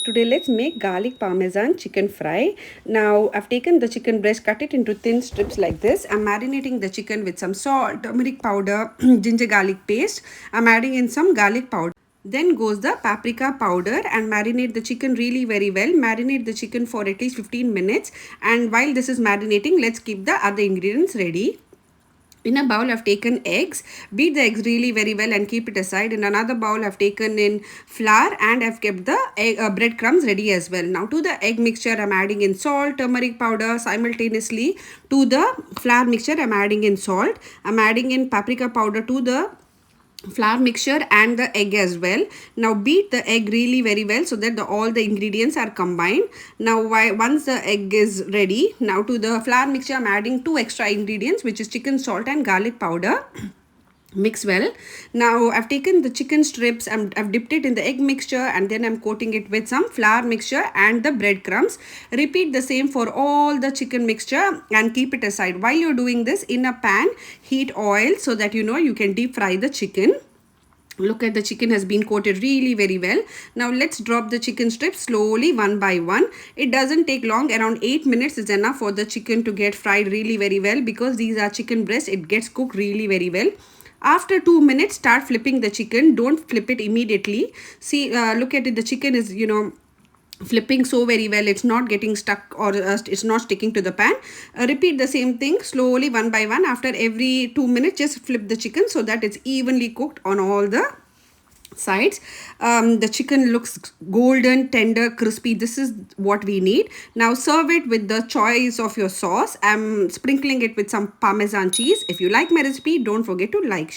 Today let's make garlic parmesan chicken fry. Now I've taken the chicken breast, cut it into thin strips like this. I'm marinating the chicken with some salt, turmeric powder, ginger garlic paste. I'm adding in some garlic powder. Then goes the paprika powder and marinate the chicken really very well. Marinate the chicken for at least 15 minutes. And while this is marinating, let's keep the other ingredients ready. In a bowl, I've taken eggs. Beat the eggs really very well and keep it aside. In another bowl, I've taken in flour and I've kept the breadcrumbs ready as well. Now to the egg mixture, I'm adding in salt, turmeric powder simultaneously. To the flour mixture, I'm adding in salt. I'm adding in paprika powder to the flour mixture and the egg as well. Now beat the egg really very well so that all the ingredients are combined. Now once the egg is ready, now to the flour mixture I'm adding 2 extra ingredients, which is chicken salt and garlic powder. Mix well. Now I've taken the chicken strips and I've dipped it in the egg mixture and then I'm coating it with some flour mixture and the breadcrumbs. Repeat the same for all the chicken mixture and keep it aside. While you're doing this, in a pan, heat oil so that you can deep fry the chicken. Look at the chicken has been coated really very well. Now let's drop the chicken strips slowly one by one. It doesn't take long, around 8 minutes is enough for the chicken to get fried really very well, because these are chicken breasts. It gets cooked really very well. After 2 minutes, start flipping the chicken. Don't flip it immediately. See, look at it. The chicken is, flipping so very well. It's not getting stuck or it's not sticking to the pan. Repeat the same thing slowly one by one. After every 2 minutes, just flip the chicken so that it's evenly cooked on all the sides. The chicken looks golden, tender, crispy. This is what we need. Now serve it with the choice of your sauce. I'm sprinkling it with some Parmesan cheese. If you like my recipe, don't forget to like.